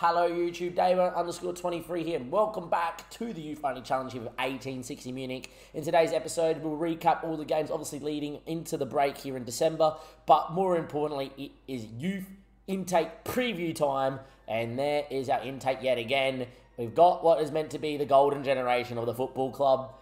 Hello YouTube, Davo_23 here, and welcome back to the Youth Only Challenge here with 1860 Munich. In today's episode, we'll recap all the games, obviously leading into the break here in December, but more importantly, it is youth intake preview time, and there is our intake yet again. We've got what is meant to be the golden generation of the football club.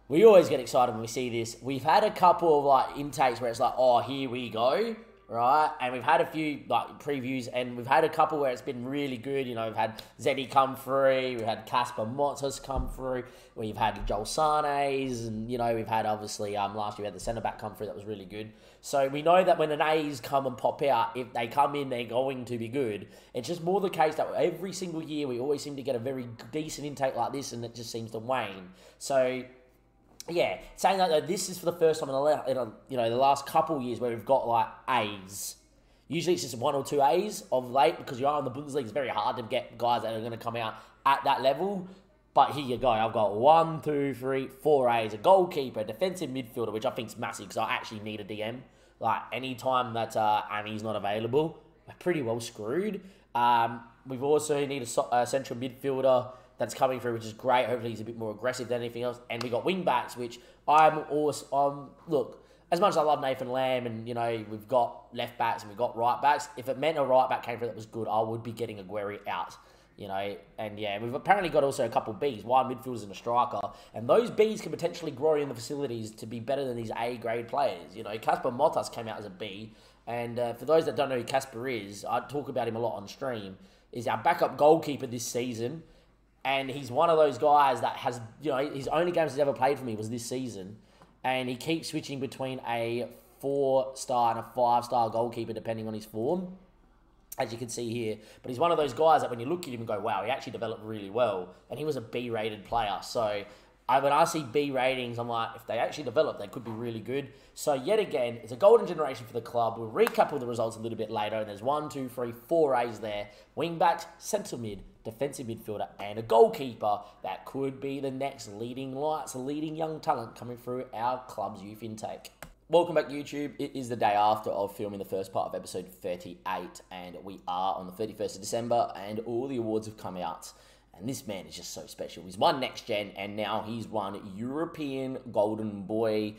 We always get excited when we see this. We've had a couple of intakes where it's like, oh, here we go. Right, and we've had a few previews, and we've had a couple where it's been really good. You know, we've had Zeddy come through, we've had Casper Motzes come through, we've had Joel Sarnes, and we've had obviously last year we had the centre back come through that was really good. So we know that when an A's come and pop out, if they come in, they're going to be good. It's just more the case that every single year we always seem to get a very decent intake like this, and it just seems to wane. So yeah, saying that though, this is for the first time in the last couple of years where we've got A's. Usually it's just one or two A's of late because you are in the Bundesliga. It's very hard to get guys that are going to come out at that level. But here you go. I've got 1, 2, 3, 4 A's. A goalkeeper, a defensive midfielder, which I think is massive because I actually need a DM. Any time that Ami's not available, we're pretty well screwed. We've also need a central midfielder that's coming through, which is great. Hopefully he's a bit more aggressive than anything else. And we got wing backs, which I'm also look, as much as I love Nathan Lamb, and we've got left backs and we've got right backs. If it meant a right back came through that was good, I would be getting Aguero out. And yeah, we've apparently got also a couple of Bs, wide midfielders and a striker, and those Bs can potentially grow in the facilities to be better than these A grade players. Casper Motzes came out as a B, and for those that don't know who Casper is, I talk about him a lot on stream. Is our backup goalkeeper this season. And he's one of those guys that has, his only games he's ever played for me was this season. And he keeps switching between a 4-star and a 5-star goalkeeper depending on his form, as you can see here. But he's one of those guys that when you look at him and go, wow, he actually developed really well. And he was a B-rated player. So when I see B ratings, I'm like, if they actually develop, they could be really good. So yet again, it's a golden generation for the club. We'll recap all the results a little bit later. And there's 1, 2, 3, 4 A's there. Wing backs, centre mid, defensive midfielder, and a goalkeeper that could be the next leading lights, leading young talent coming through our club's youth intake. Welcome back, YouTube. It is the day after of filming the first part of episode 38, and we are on the 31st of December, and all the awards have come out. And this man is just so special. He's won Next Gen, and now he's won European Golden Boy.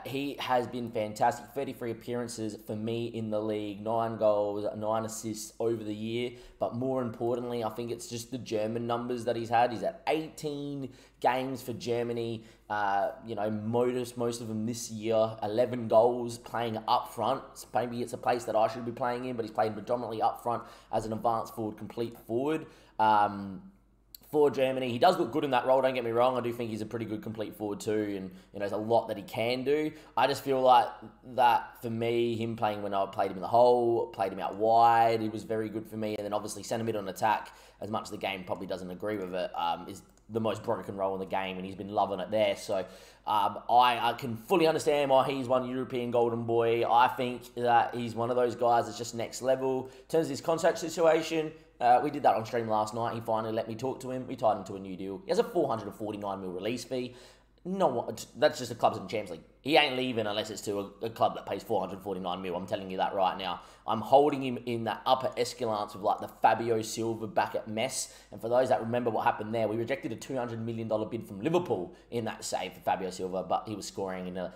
He has been fantastic. 33 appearances for me in the league, 9 goals, 9 assists over the year. But more importantly, I think it's just the German numbers that he's had. He's had 18 games for Germany. Most of them this year. 11 goals playing up front. Maybe it's a place that I should be playing in, but he's played predominantly up front as an advanced forward, complete forward. For Germany, he does look good in that role, don't get me wrong. I do think he's a pretty good complete forward too, and there's a lot that he can do. I just feel like that for me, him playing when I played him in the hole, played him out wide, it was very good for me. And then obviously centre mid on attack, as much as the game probably doesn't agree with it, is the most broken role in the game, and he's been loving it there. So I can fully understand why he's won European Golden Boy. I think that he's one of those guys that's just next level. In terms of his contract situation, we did that on stream last night. He finally let me talk to him. We tied him to a new deal. He has a 449 mil release fee. No, that's just the clubs in the Champions League. He ain't leaving unless it's to a club that pays 449 mil. I'm telling you that right now. I'm holding him in that upper escalance with the Fabio Silva back at Metz. And for those that remember what happened there, we rejected a $200 million bid from Liverpool in that save for Fabio Silva, but he was scoring in a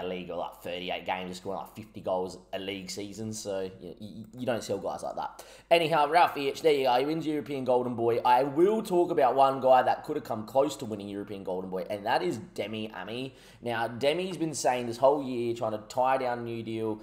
league of 38 games, scoring 50 goals a league season. So you don't sell guys like that. Anyhow, Ralph EH, there you go. He wins European Golden Boy. I will talk about one guy that could have come close to winning European Golden Boy, and that is Demi Ami. Now, Demi's been saying this whole year, trying to tie down a new deal.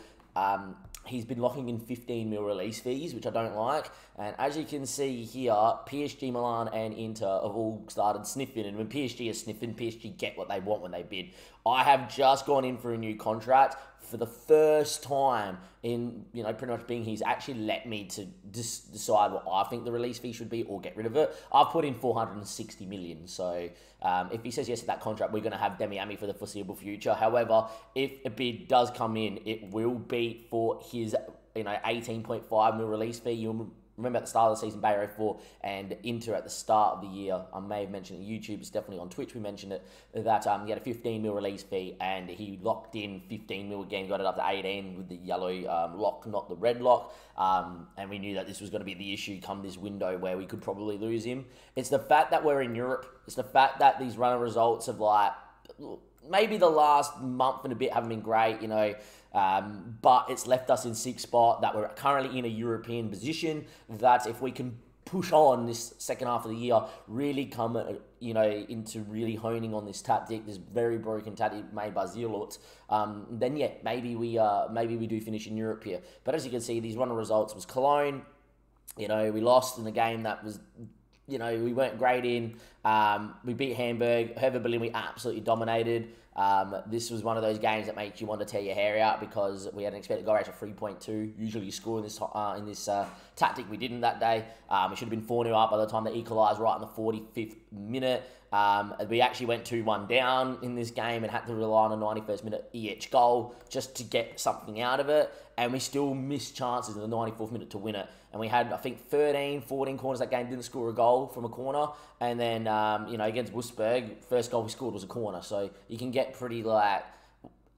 He's been locking in 15 mil release fees, which I don't like. And as you can see here, PSG, Milan, and Inter have all started sniffing. And when PSG is sniffing, PSG get what they want when they bid. I have just gone in for a new contract for the first time in, pretty much being he's actually let me to decide what I think the release fee should be or get rid of it. I've put in 460 million. So if he says yes to that contract, we're going to have Demi Ami for the foreseeable future. However, if a bid does come in, it will be for his 18.5 mil release fee. You'll remember at the start of the season, Bayero 4 and Inter at the start of the year, I may have mentioned it on YouTube, it's definitely on Twitch, we mentioned it, that he had a 15 mil release fee and he locked in 15 mil again, got it up to 18 with the yellow lock, not the red lock, and we knew that this was going to be the issue come this window where we could probably lose him. It's the fact that we're in Europe, it's the fact that these runner results have like, maybe the last month and a bit haven't been great, you know, but it's left us in 6th spot, that we're currently in a European position, that if we can push on this second half of the year, really come, you know, into really honing on this tactic, this very broken tactic made by Zierlot, then yeah, maybe we do finish in Europe here. But as you can see, these runner results was Cologne, you know, we lost in a game that was, you know, we weren't great in. We beat Hamburg. Hertha Berlin, we absolutely dominated. This was one of those games that makes you want to tear your hair out because we had an expected goal rate of 3.2. Usually you score in this tactic. We didn't that day. We should have been 4-0 up by the time they equalised right in the 45th minute. We actually went 2-1 down in this game and had to rely on a 91st minute EH goal just to get something out of it. And we still missed chances in the 94th minute to win it. And we had, I think, 13, 14 corners that game, didn't score a goal from a corner. And then, you know, against Wolfsburg, first goal we scored was a corner. So you can get pretty, like,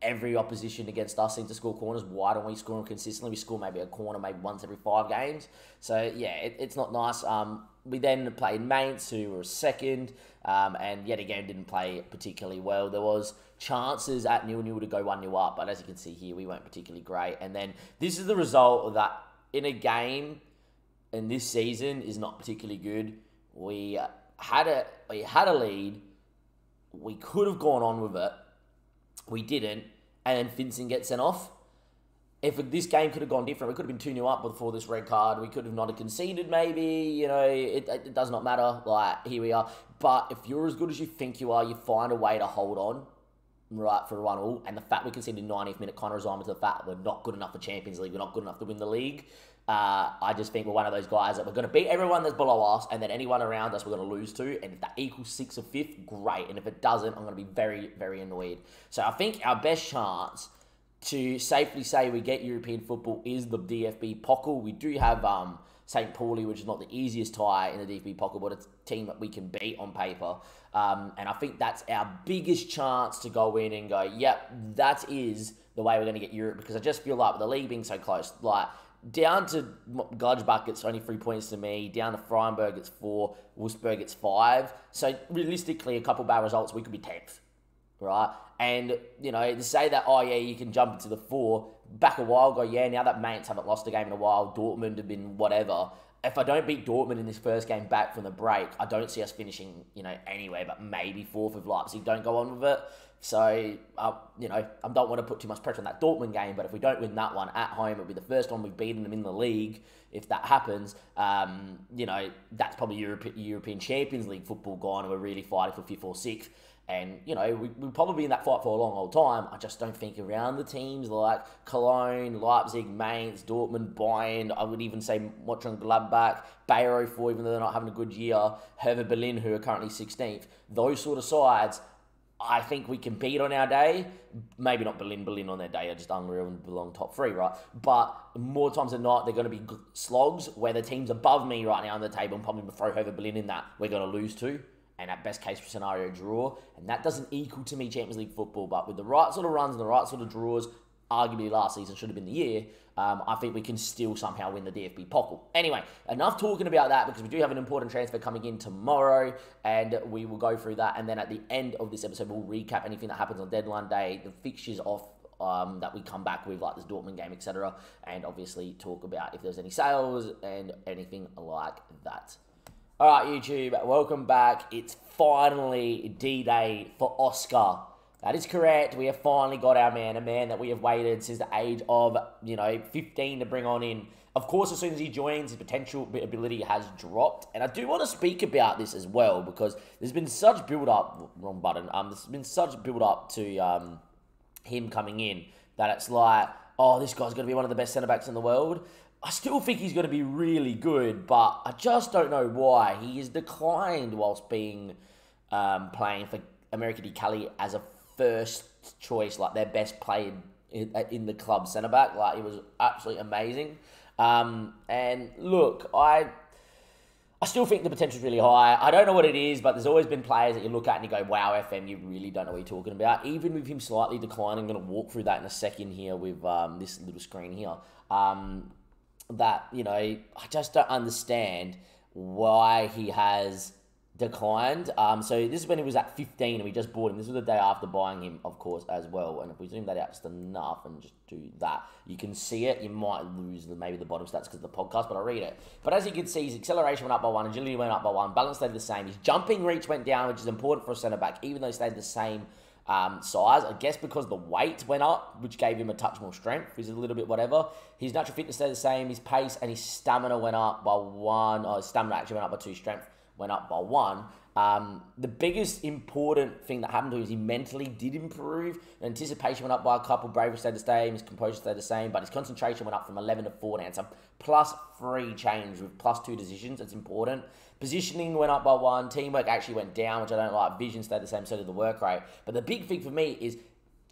every opposition against us seems to score corners. Why don't we score them consistently? We score maybe a corner maybe once every 5 games. So, yeah, it's not nice. We then played Mainz, who were second, and yet again didn't play particularly well. There was chances at 0-0 to go 1-0 up, but as you can see here, we weren't particularly great. And then this is the result that in a game in this season is not particularly good. We had a lead. We could have gone on with it. We didn't, and then Vincent gets sent off. If this game could have gone different, we could have been 2-0 up before this red card. We could have not have conceded maybe, you know, it does not matter. Like, here we are. But if you're as good as you think you are, you find a way to hold on, right, for 1-1. And the fact we conceded in the 90th minute kind of resigned to the fact that we're not good enough for Champions League, we're not good enough to win the league. I just think we're one of those guys that we're going to beat everyone that's below us, and then anyone around us we're going to lose to. And if that equals 6th or 5th, great. And if it doesn't, I'm going to be very, very annoyed. So I think our best chance to safely say we get European football is the DFB Pokal. We do have St. Pauli, which is not the easiest tie in the DFB Pokal, but it's a team that we can beat on paper. And I think that's our biggest chance to go in and go, yep, that is the way we're going to get Europe, because I just feel like with the league being so close, like down to Gladbach, it's only 3 points to me. Down to Freiburg, it's 4. Wolfsburg, it's 5. So realistically, a couple bad results, we could be 10th, right? And, you know, to say that, oh, yeah, you can jump into the 4, back a while ago, yeah, now that Mainz haven't lost a game in a while, Dortmund have been whatever. If I don't beat Dortmund in this first game back from the break, I don't see us finishing, you know, anywhere but maybe 4th if Leipzig don't go on with it. So, you know, I don't want to put too much pressure on that Dortmund game, but if we don't win that one at home, it'll be the first one we've beaten them in the league. If that happens, you know, that's probably European Champions League football gone, and we're really fighting for 5th or 6th. And, you know, we'll probably be in that fight for a long old time. I just don't think around the teams like Cologne, Leipzig, Mainz, Dortmund, Bayern, I would even say Mönchengladbach, Bayero 4, even though they're not having a good year, Hertha Berlin, who are currently 16th, those sort of sides, I think we can beat on our day. Maybe not Berlin on their day are just unreal and belong top 3, right? But more times than not, they're going to be slogs where the teams above me right now on the table, and probably throw Hertha Berlin in that, we're going to lose to. And at best case scenario, draw. And that doesn't equal to me Champions League football. But with the right sort of runs and the right sort of draws, arguably last season should have been the year, I think we can still somehow win the DFB Pokal. Anyway, enough talking about that, because we do have an important transfer coming in tomorrow, and we will go through that. And then at the end of this episode, we'll recap anything that happens on deadline day, the fixtures off that we come back with, like this Dortmund game, etc. And obviously talk about if there's any sales and anything like that. Alright, YouTube, welcome back. It's finally D-Day for Oscar. That is correct. We have finally got our man, a man that we have waited since the age of, 15 to bring on in. Of course, as soon as he joins, his potential ability has dropped. And I do want to speak about this as well, because there's been such build-up, wrong button, there's been such build-up to him coming in that it's like, oh, this guy's going to be one of the best centre-backs in the world. I still think he's going to be really good, but I just don't know why. He has declined whilst being playing for America di Cali as a first choice, like their best player in the club centre-back. Like, it was absolutely amazing. And look, I still think the potential's really high. I don't know what it is, but there's always been players that you look at and you go, wow, FM, you really don't know what you're talking about. Even with him slightly declining, I'm going to walk through that in a second here with this little screen here. That, I just don't understand why he has declined. So this is when he was at 15 and we just bought him. This was the day after buying him, of course, as well. And if we zoom that out just enough and just do that, you can see it. You might lose maybe the bottom stats because of the podcast, but I'll read it. But as you can see, his acceleration went up by 1, agility went up by 1, balance stayed the same. His jumping reach went down, which is important for a centre-back, even though he stayed the same size. I guess because the weight went up, which gave him a touch more strength. He's a little bit whatever. His natural fitness stayed the same. His pace and his stamina went up by 1. His stamina actually went up by 2. Strength went up by 1. The biggest important thing that happened to him is he mentally did improve. Anticipation went up by a couple. Bravery stayed the same. His composure stayed the same. But his concentration went up from 11 to 14. So +3 change with +2 decisions. It's important. Positioning went up by 1. Teamwork actually went down, which I don't like. Vision stayed the same. So did the work rate. But the big thing for me is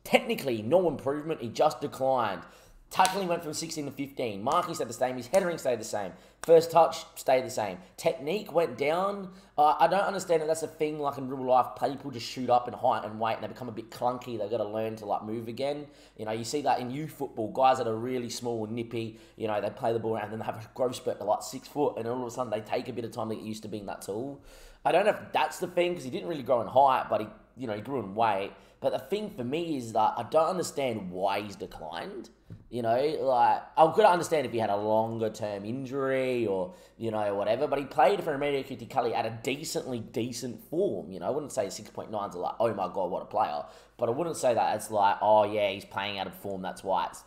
technically no improvement. He just declined. Tackling went from 16 to 15. Marking stayed the same. His headering stayed the same. First touch stayed the same. Technique went down. I don't understand if that's a thing like in real life. People just shoot up in height and weight and they become a bit clunky. They've got to learn to move again. You see that in youth football. Guys that are really small and nippy, they play the ball around and then they have a growth spurt to 6 foot and all of a sudden they take a bit of time to get used to being that tall. I don't know if that's the thing because he didn't really grow in height, but he grew in weight. But the thing for me is that I don't understand why he's declined. I could understand if he had a longer term injury or, whatever, but he played for America Cully at a decent form. I wouldn't say 6.9s are like, oh my God, what a player. But I wouldn't say that it's like, oh yeah, he's playing out of form, that's why it's,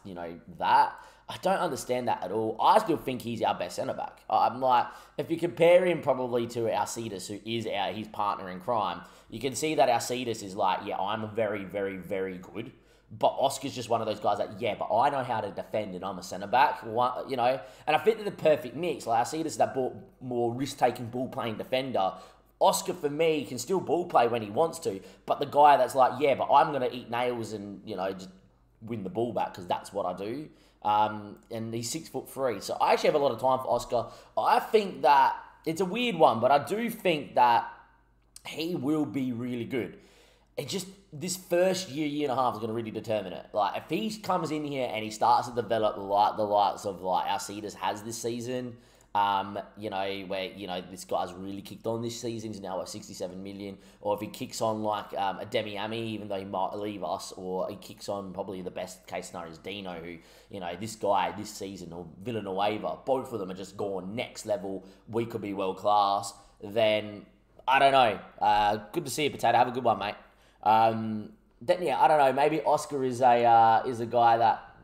that. I don't understand that at all. I still think he's our best centre-back. I'm like, if you compare him probably to Alcides, who is his partner in crime, you can see that Alcides is like, yeah, I'm very, very, very good. But Oscar's just one of those guys that, yeah, but I know how to defend and I'm a centre-back, and I think they're the perfect mix. Like, Alcides is that more risk-taking, ball-playing defender. Oscar, for me, can still ball play when he wants to, but the guy that's like, yeah, but I'm going to eat nails and, just win the ball back because that's what I do. And he's 6'3", so I actually have a lot of time for Oscar. I think that it's a weird one, but I do think that he will be really good. It just, this first year and a half is going to really determine it. Like, if he comes in here and he starts to develop the likes of Alcides has this season, where, this guy's really kicked on this season, he's now at 67 million, or if he kicks on like a Demi-Ami, even though he might leave us, or he kicks on probably the best case scenario is Dino, who, this guy this season, or Villanueva, both of them are just gone next level, we could be world class, then, I don't know, good to see you, Potato, have a good one, mate. Then, yeah, I don't know, maybe Oscar is a guy that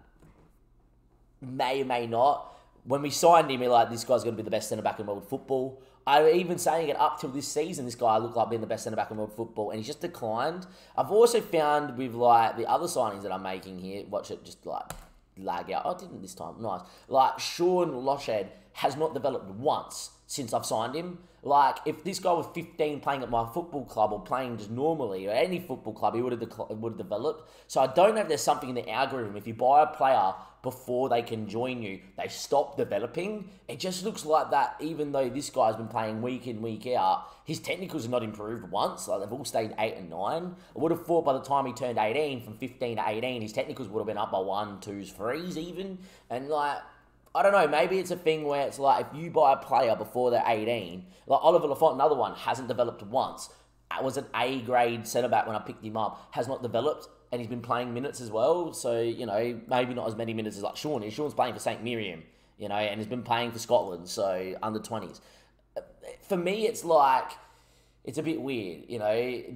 may or may not. When we signed him, we're like, this guy's going to be the best centre-back in world football. I was even saying it up till this season, this guy looked like being the best centre-back in world football, and he's just declined. I've also found with, the other signings that I'm making here, watch it just, lag out. Oh, I didn't this time. Nice. Sean Loshed has not developed once since I've signed him. If this guy was 15 playing at my football club or playing just normally or any football club, he would have developed. So I don't know if there's something in the algorithm. If you buy a player before they can join you, they stop developing. It just looks like that, even though this guy's been playing week in, week out, his technicals have not improved once. They've all stayed 8 and 9. I would have thought by the time he turned 18, from 15 to 18, his technicals would have been up by 1, 2s, 3s even. And I don't know, maybe it's a thing where it's like, if you buy a player before they're 18, like Oliver Lafont, another one, hasn't developed once. Was an A-grade centre-back when I picked him up, has not developed, and he's been playing minutes as well, so, maybe not as many minutes as Sean is. Sean's playing for St. Miriam, and he's been playing for Scotland, so under 20s. For me, it's it's a bit weird,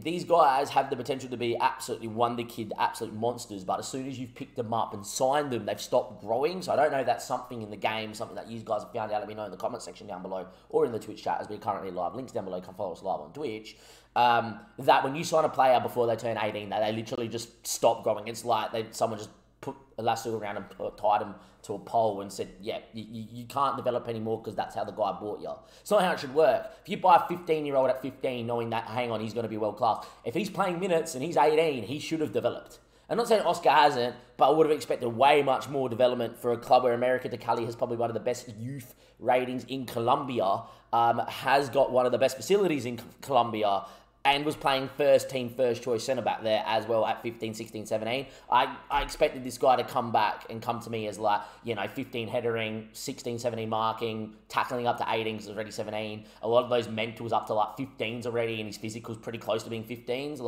These guys have the potential to be absolutely wonder kid, absolute monsters, but as soon as you've picked them up and signed them, they've stopped growing. So I don't know if that's something in the game, something that you guys have found out. Let me know in the comment section down below or in the Twitch chat as we're currently live. Links down below, come follow us live on Twitch. That when you sign a player before they turn 18, that they literally just stop growing. It's like someone just put elastic around and tied him to a pole and said, yeah, you can't develop anymore because that's how the guy bought you. It's not how it should work. If you buy a 15-year-old at 15 knowing that, hang on, he's going to be world class. If he's playing minutes and he's 18, he should have developed. I'm not saying Oscar hasn't, but I would have expected way much more development for a club where America DeCali has probably one of the best youth ratings in Colombia, has got one of the best facilities in Colombia, and was playing first team, first choice centre-back there as well at 15, 16, 17. I expected this guy to come back and come to me as 15 headering, 16, 17 marking, tackling up to 18 because it was already 17. A lot of those mentals up to 15s already, and his physical's pretty close to being 15s.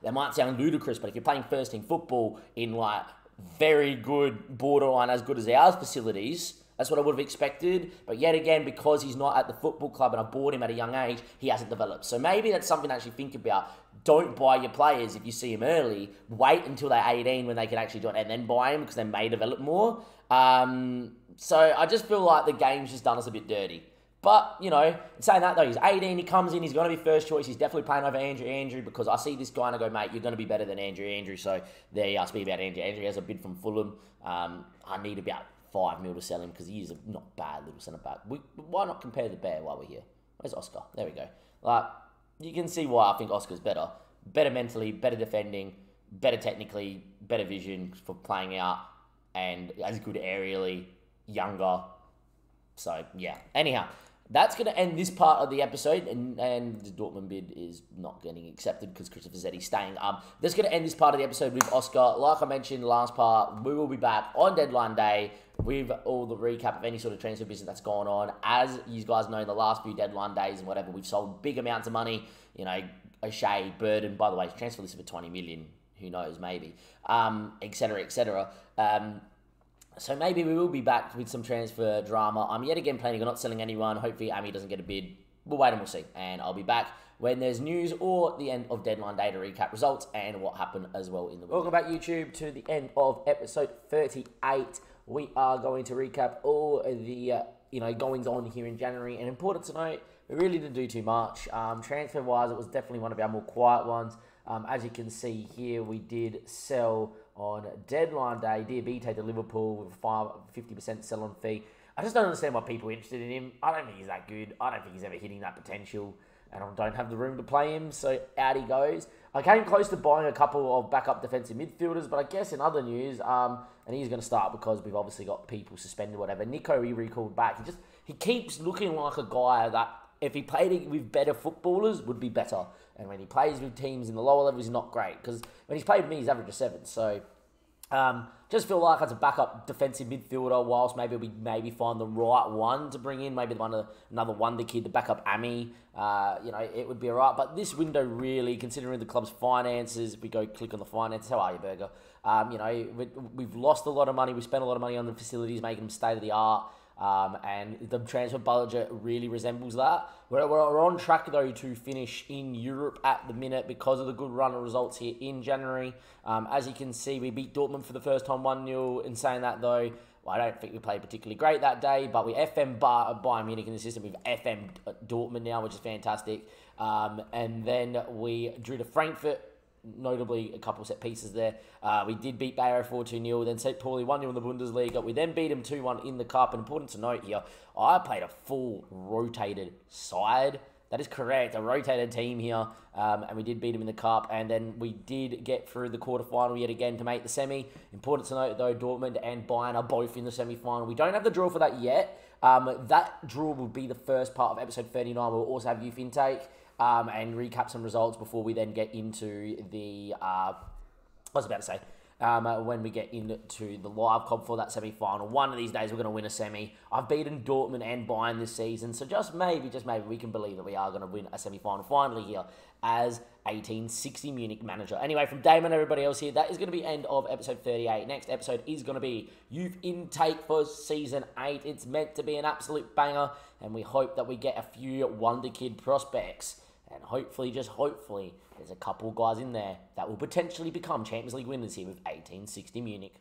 That might sound ludicrous, but if you're playing first team football in very good, borderline as good as ours facilities, that's what I would have expected. But yet again, because he's not at the football club and I bought him at a young age, he hasn't developed. So maybe that's something to actually think about. Don't buy your players if you see them early. Wait until they're 18 when they can actually do it and then buy them because they may develop more. So I just feel like the game's just done us a bit dirty. But, saying that though, he's 18, he comes in, he's going to be first choice, he's definitely playing over Andrew because I see this guy and I go, mate, you're going to be better than Andrew. So there you ask me about Andrew. Andrew has a bid from Fulham. I need about 5 mil to sell him because he is a not bad little centre-back. Why not compare the bear while we're here? Where's Oscar? There we go. You can see why I think Oscar's better. Better mentally, better defending, better technically, better vision for playing out, and as good aerially, younger. So, yeah. Anyhow, that's going to end this part of the episode, and the Dortmund bid is not getting accepted because Christopher Zetti's staying. That's going to end this part of the episode with Oscar. Like I mentioned last part, we will be back on deadline day with all the recap of any sort of transfer business that's gone on. As you guys know, in the last few deadline days and whatever, we've sold big amounts of money. O'Shea, Burden, by the way, transfer list for 20 million. Who knows, maybe. Etc., etc. So maybe we will be back with some transfer drama. I'm yet again planning on not selling anyone. Hopefully Amy doesn't get a bid. We'll wait and we'll see. And I'll be back when there's news or the end of deadline day to recap results and what happened as well in the week. Welcome back, YouTube, to the end of episode 38. We are going to recap all of the goings on here in January. And important to note, we really didn't do too much. Transfer-wise, it was definitely one of our more quiet ones. As you can see here, we did sell on deadline day. Diabite to Liverpool with a 50% sell-on fee. I just don't understand why people are interested in him. I don't think he's that good. I don't think he's ever hitting that potential. And I don't have the room to play him, so out he goes. I came close to buying a couple of backup defensive midfielders, but I guess in other news, and he's going to start because we've obviously got people suspended, whatever. Nico, he recalled back. He keeps looking like a guy that if he played with better footballers, would be better. And when he plays with teams in the lower levels, he's not great. Because when he's played with me, he's average of 7. So, just feel like as a backup defensive midfielder, whilst maybe we find the right one to bring in, maybe another wonder kid, the backup Ami, it would be all right. But this window really, considering the club's finances, if we go click on the finances, how are you, Burger? We've lost a lot of money. We spent a lot of money on the facilities, making them state-of-the-art. And the transfer budget really resembles that. We're on track, though, to finish in Europe at the minute because of the good run of results here in January. As you can see, we beat Dortmund for the first time 1-0. In saying that, though, I don't think we played particularly great that day, but we FM Bayern Munich in the system. We've FM Dortmund now, which is fantastic. And then we drew to Frankfurt, notably a couple of set pieces there. We did beat Bayer 4-2-0, then St. Pauli 1-0 in the Bundesliga. We then beat them 2-1 in the Cup. And important to note here, I played a full rotated side. That is correct, a rotated team here. And we did beat them in the Cup. And then we did get through the quarterfinal yet again to make the semi. Important to note, though, Dortmund and Bayern are both in the semi-final. We don't have the draw for that yet. That draw will be the first part of episode 39. We'll also have youth intake. And recap some results before we then get into the, when we get into the live comp for that semi-final. One of these days we're going to win a semi. I've beaten Dortmund and Bayern this season, so just maybe we can believe that we are going to win a semi-final finally here as 1860 Munich manager. Anyway, from Damon and everybody else here, that is going to be end of episode 38. Next episode is going to be youth intake for season 8. It's meant to be an absolute banger, and we hope that we get a few wonder kid prospects. And hopefully, just hopefully, there's a couple guys in there that will potentially become Champions League winners here with 1860 Munich.